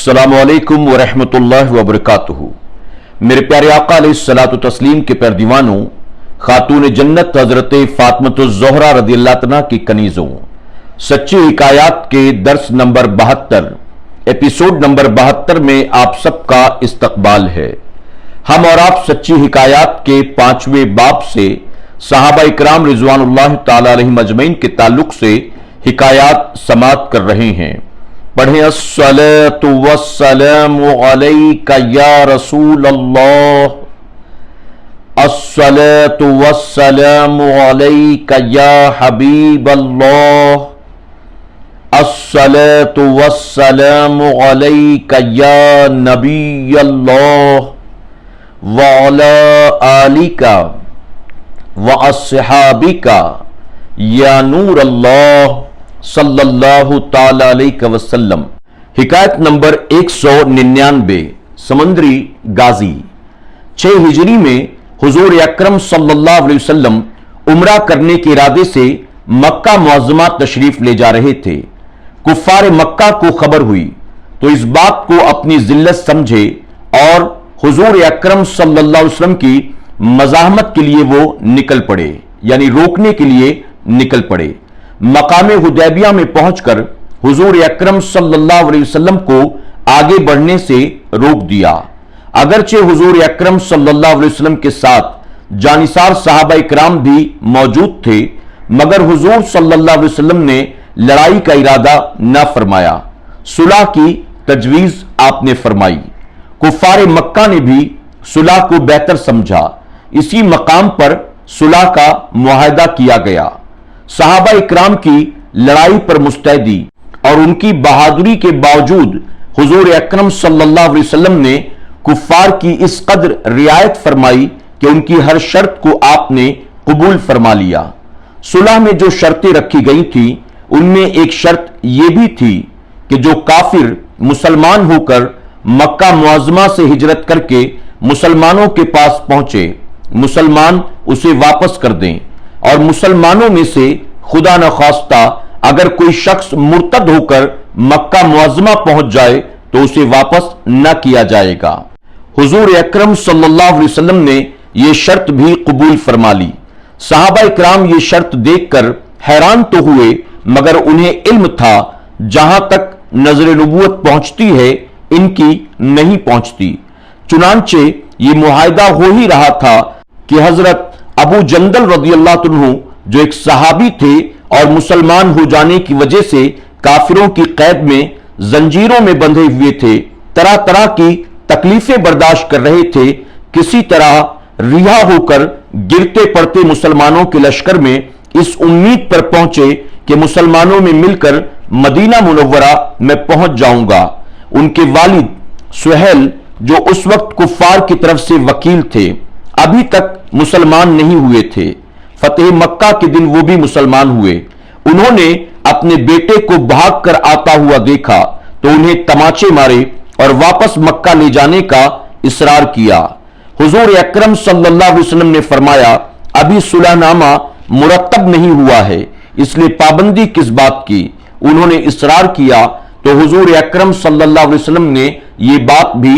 अस्सलामु अलैकुम वरहमतुल्लाहि वबरकातुहू। मेरे प्यारे आका अलैहिस्सलातु तस्लीम के प्यारे दीवानों, खातून जन्नत हजरत फातिमतुज़ ज़ोहरा रज़ियल्लाहु तआला की कनीज़ों, सच्ची हिकायात के दर्स नंबर 72 एपिसोड नंबर 72 में आप सबका इस्तकबाल है। हम और आप सच्ची हिकायात के 5वें बाब से सहाबा इकराम रिज़वानुल्लाह तआला अलैहिम अजमईन के ताल्लुक से हिकायात समाअत कर रहे हैं। पढ़ें अस्सलातु वस्सलामु अलैका या रसूल अल्लाह, अस्सलातु वस्सलामु अलैका या हबीब अल्लाह, अस्सलातु वस्सलामु अलैका या नबी अल्लाह व अला आलिका व अस्हाबिका या नूर अल्लाह सल्लल्लाहु ताला अलैहि वसल्लम। हिकायत नंबर 199। समंदरी गाजी। 6 हिजरी में हुजूर अकरम सल्लल्लाहु अलैहि वसल्लम उम्रा करने के इरादे से मक्का मुअज़्ज़मा तशरीफ ले जा रहे थे। कुफ्फार मक्का को खबर हुई तो इस बात को अपनी जिल्लत समझे और हुजूर अकरम सल्लल्लाहु अलैहि वसल्लम की मज़ाहमत के लिए वो निकल पड़े, यानी रोकने के लिए निकल पड़े। मकामे हुदैबिया में पहुंचकर हुजूर अकरम सल्लल्लाहु अलैहि वसल्लम को आगे बढ़ने से रोक दिया। अगरचे हुजूर अकरम सल्लल्लाहु अलैहि वसल्लम के साथ जानिसार सहाबा इकराम भी मौजूद थे, मगर हुजूर सल्लल्लाहु अलैहि वसल्लम ने लड़ाई का इरादा न फरमाया। सुलह की तजवीज आपने फरमाई। कुफ्फार मक्का ने भी सुलह को बेहतर समझा। इसी मकाम पर सुलह का मुआहदा किया गया। सहाबा इकराम की लड़ाई पर मुस्तैदी और उनकी बहादुरी के बावजूद हुजूर अकरम सल्लल्लाहु अलैहि वसल्लम ने कुफ्फार की इस कदर रियायत फरमाई कि उनकी हर शर्त को आपने कबूल फरमा लिया। सुलह में जो शर्तें रखी गई थी उनमें एक शर्त यह भी थी कि जो काफिर मुसलमान होकर मक्का मुअज़्ज़मा से हिजरत करके मुसलमानों के पास पहुंचे, मुसलमान उसे वापस कर दें, और मुसलमानों में से खुदा न खास्ता अगर कोई शख्स मुर्तद होकर मक्का मुअज़्ज़मा पहुंच जाए तो उसे वापस न किया जाएगा। हुजूर अकरम सल्लल्लाहु अलैहि वसल्लम ने यह शर्त भी कबूल फरमा ली। सहाबा इकराम ये शर्त देखकर हैरान तो हुए, मगर उन्हें इल्म था जहां तक नजर नबूवत पहुंचती है इनकी नहीं पहुंचती। चुनांचे ये मुआहदा हो ही रहा था कि हजरत अबू जंदल रज़ियल्लाहु अन्हु जो एक सहाबी थे और मुसलमान हो जाने की वजह से काफिरों की कैद में जंजीरों में बंधे हुए थे, तरह तरह की तकलीफें बर्दाश्त कर रहे थे, किसी तरह रिहा होकर गिरते पड़ते मुसलमानों के लश्कर में इस उम्मीद पर पहुंचे कि मुसलमानों में मिलकर मदीना मुनव्वरा में पहुंच जाऊंगा। उनके वालिद सुहेल जो उस वक्त कुफ्फार की तरफ से वकील थे, अभी तक मुसलमान नहीं हुए थे। फतेह मक्का के दिन वो भी मुसलमान हुए। उन्होंने अपने बेटे को भाग कर आता हुआ देखा तो उन्हें तमाचे मारे और वापस मक्का ले जाने का इसरार किया। हुजूर अकरम सल्लल्लाहु अलैहि वसल्लम ने फरमाया, अभी सुलहनामा मुरत्तब नहीं हुआ है, इसलिए पाबंदी किस बात की। उन्होंने इसरार किया तो हुजूर अकरम सल्लल्लाहु अलैहि वसल्लम ने ये बात भी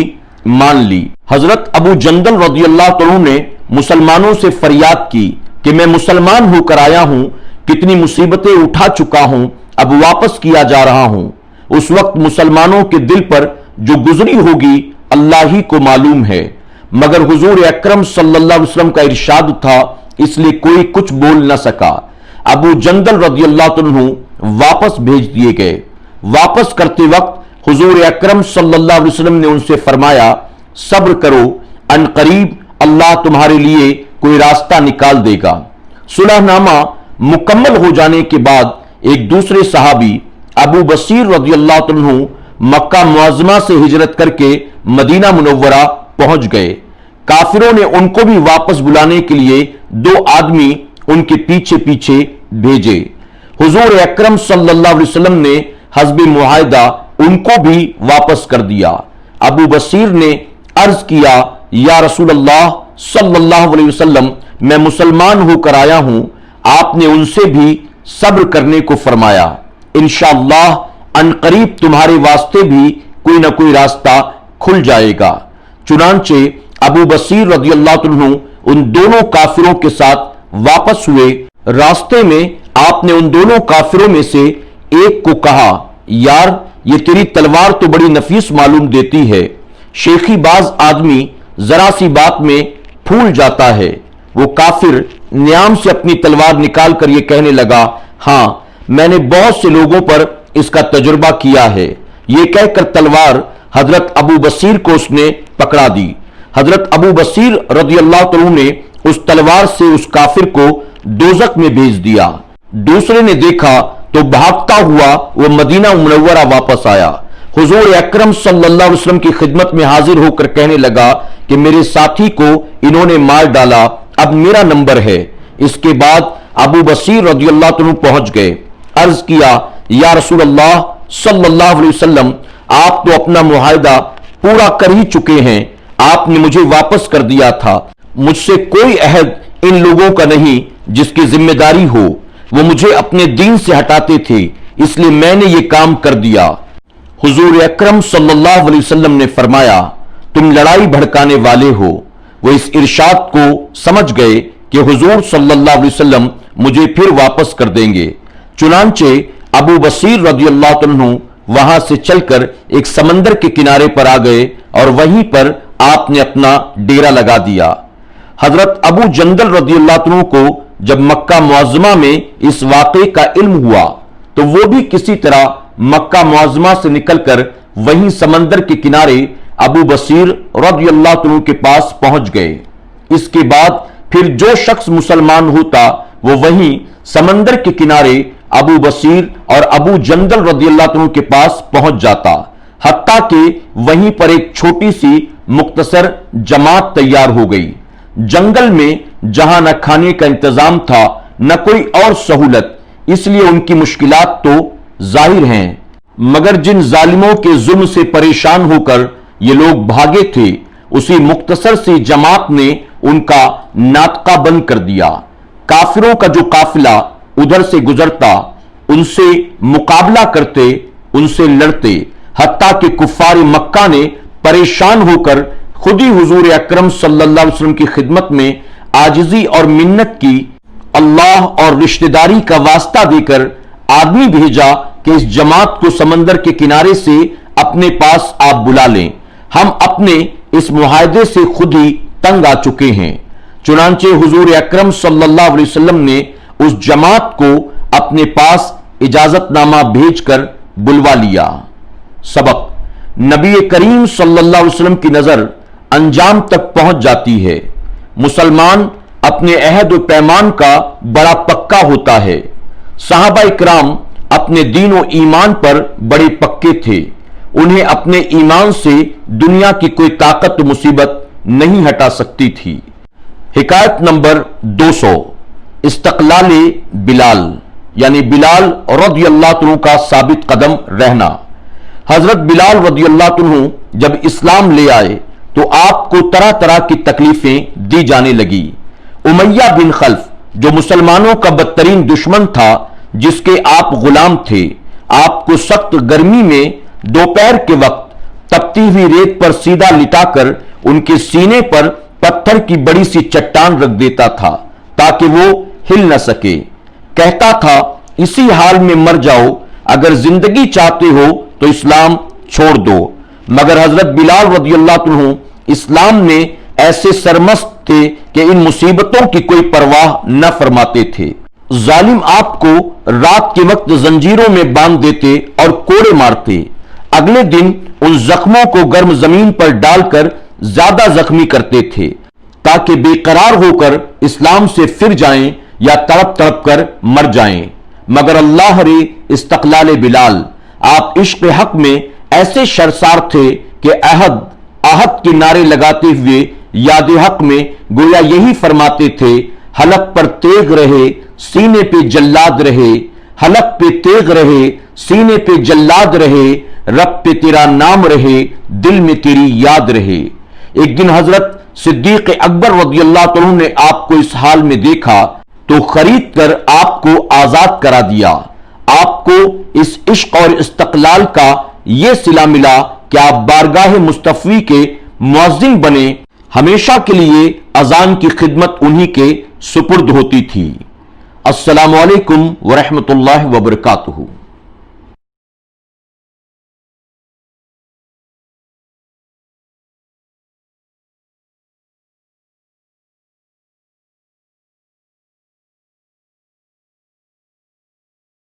मान ली। हजरत अबू जंदल रज़ियल्लाहु अन्हु ने मुसलमानों से फरियाद की कि मैं मुसलमान होकर आया हूं, कितनी मुसीबतें उठा चुका हूं, अब वापस किया जा रहा हूं। उस वक्त मुसलमानों के दिल पर जो गुजरी होगी अल्लाह ही को मालूम है, मगर हुजूर अकरम सल्लल्लाहु अलैहि वसल्लम का इरशाद था, इसलिए कोई कुछ बोल न सका। अबू जंदल रज़ियल्लाहु अन्हु वापस भेज दिए गए। वापस करते वक्त हुजूर अकरम सल्लल्लाहु अलैहि वसल्लम ने उनसे फरमाया, सब्र करो, अनकरीब अल्लाह तुम्हारे लिए कोई रास्ता निकाल देगा। सुलहनामा मुकम्मल हो जाने के बाद एक दूसरे सहाबी अबू बसीर रज़ियल्लाहु अन्हु मक्का मुअज़्ज़मा से हिजरत करके मदीना मुनव्वरा पहुंच गए। काफिरों ने उनको भी वापस बुलाने के लिए 2 आदमी उनके पीछे पीछे भेजे। हुजूर अकरम सल्लल्लाहु अलैहि वसल्लम ने हस्बे मुआहदा उनको भी वापस कर दिया। अबू बसीर ने अर्ज किया, या रसूल अल्लाह सल्लल्लाहु अलैहि वसल्लम, मैं मुसलमान होकर आया हूं। आपने उनसे भी सब्र करने को फरमाया। इंशाअल्लाह अनकरीब तुम्हारे वास्ते भी कोई ना कोई रास्ता खुल जाएगा। चुनांचे अबू बसीर रदियल्लाहु अन्हु उन दोनों काफिरों के साथ वापस हुए। रास्ते में आपने उन दोनों काफिरों में से एक को कहा, यार ये तेरी तलवार तो बड़ी नफीस मालूम देती है। शेखी बाज आदमी जरा सी बात में फूल जाता है। वो काफिर न्याम से अपनी तलवार निकाल कर ये कहने लगा, हाँ मैंने बहुत से लोगों पर इसका तजुर्बा किया है। ये कहकर तलवार हजरत अबू बसीर को उसने पकड़ा दी। हजरत अबू बसीर रदियल्लाहु अन्हु ने उस तलवार से उस काफिर को दोजक में भेज दिया। दूसरे ने देखा तो भागता हुआ वो मदीना मुनव्वरा वापस आया। हुजूर अकरम सल्लल्लाहु अलैहि वसल्लम की खिदमत में हाजिर होकर कहने लगा कि मेरे साथी को इन्होंने मार डाला, अब मेरा नंबर है। इसके बाद अबू बसीर रदियल्लाहु अन्हु पहुंच गए। अर्ज किया, या रसूल अल्लाह सल्लल्लाहु अलैहि वसल्लम, आप तो अपना मुआहदा पूरा कर ही चुके हैं। आपने मुझे वापस कर दिया था। मुझसे कोई अहद इन लोगों का नहीं जिसकी जिम्मेदारी हो। वो मुझे अपने दीन से हटाते थे, इसलिए मैंने ये काम कर दिया। हुजूर अकरम सल्लल्लाहु अलैहि वसल्लम ने फरमाया, तुम लड़ाई भड़काने वाले हो। वो इस इरशाद को समझ गए कि हुजूर सल्लल्लाहु अलैहि वसल्लम मुझे फिर वापस कर देंगे। चुनांचे अबू बसीर रदियल्लाहु अन्हु वहां से चलकर एक समंदर के किनारे पर आ गए और वहीं पर आपने अपना डेरा लगा दिया। हजरत अबू जंदल रदियल्लाहु अन्हु को जब मक्का मुअज्जमा में इस वाक़े का इल्म हुआ तो वो भी किसी तरह मक्का मुअज्जमा से निकलकर वहीं समंदर के किनारे अबू बसीर रदियल्लाहु अन्हु के पास पहुंच गए। इसके बाद फिर जो शख्स मुसलमान होता वो वहीं समंदर के किनारे अबू बसीर और अबू जंदल रदियल्लाहु अन्हु के पास पहुंच जाता। हत्ता कि वहीं पर एक छोटी सी मुख्तसर जमात तैयार हो गई। जंगल में जहां न खाने का इंतजाम था न कोई और सहूलत, इसलिए उनकी मुश्किलात तो जाहिर हैं। मगर जिन जालिमों के जुल्म से परेशान होकर ये लोग भागे थे, उसी मुख्तसर सी जमात ने उनका नाटका बंद कर दिया। काफिरों का जो काफिला उधर से गुजरता उनसे मुकाबला करते, उनसे लड़ते। हत्ता कि कुफ्फार मक्का ने परेशान होकर खुद ही हुजूर अकरम सल्लल्लाहु अलैहि वसल्लम की खिदमत में आजिजी और मिन्नत की। अल्लाह और रिश्तेदारी का वास्ता देकर आदमी भेजा कि इस जमात को समंदर के किनारे से अपने पास आप बुला लें। हम अपने इस मुआहदे से खुद ही तंग आ चुके हैं। चुनांचे हुजूर अकरम सल्लल्लाहु अलैहि वसल्लम ने उस जमात को अपने पास इजाजतनामा भेजकर बुलवा लिया। सबक, नबी करीम सल्लल्लाहु अलैहि वसल्लम की नजर अंजाम तक पहुंच जाती है। मुसलमान अपने अहद व पैमान का बड़ा पक्का होता है। सहाबा इकराम अपने दीन व ईमान पर बड़े पक्के थे। उन्हें अपने ईमान से दुनिया की कोई ताकत मुसीबत नहीं हटा सकती थी। हिकायत नंबर 200, इस्तक़लाल बिलाल, यानी बिलाल रदियल्लाहु अन्हु का साबित कदम रहना। हजरत बिलाल रदियल्लाहु अन्हु जब इस्लाम ले आए तो आपको तरह तरह की तकलीफें दी जाने लगी। उमैया बिन खल्फ, जो मुसलमानों का बदतरीन दुश्मन था, जिसके आप गुलाम थे, आपको सख्त गर्मी में दोपहर के वक्त तपती हुई रेत पर सीधा लिटाकर उनके सीने पर पत्थर की बड़ी सी चट्टान रख देता था ताकि वो हिल न सके। कहता था, इसी हाल में मर जाओ, अगर जिंदगी चाहते हो तो इस्लाम छोड़ दो। मगर हजरत बिलाल रदियल्लाहु अन्हु इस्लाम में ऐसे सरमस्त थे कि इन मुसीबतों की कोई परवाह न फरमाते थे। जालिम आपको रात के वक्त जंजीरों में बांध देते और कोड़े मारते। अगले दिन उन जख्मों को गर्म जमीन पर डालकर ज्यादा जख्मी करते थे ताकि बेकरार होकर इस्लाम से फिर जाएं या तड़प तड़प कर मर जाएं। मगर अल्लाह रे इस्तक़लाल बिलाल, आप इश्क हक में ऐसे शर्सार थे कि अहद के नारे लगाते हुए याद हक में गोया यही फरमाते थे, हलक पर तेग रहे सीने पे जल्लाद रहे, हलक पे तेग रहे सीने पे जल्लाद रहे, रब पे तेरा नाम रहे, दिल में तेरी याद रहे। एक दिन हजरत सिद्दीक अकबर रदियल्लाहु अन्हु ने आपको इस हाल में देखा तो खरीद कर आपको आजाद करा दिया। आपको इस इश्क और इस्तक़लाल का यह सिला मिला کہ آپ بارگاہ مصطفی کے مؤذن بنے، ہمیشہ کے لیے اذان کی خدمت انہی کے سپرد ہوتی تھی۔ السلام علیکم ورحمۃ اللہ وبرکاتہ۔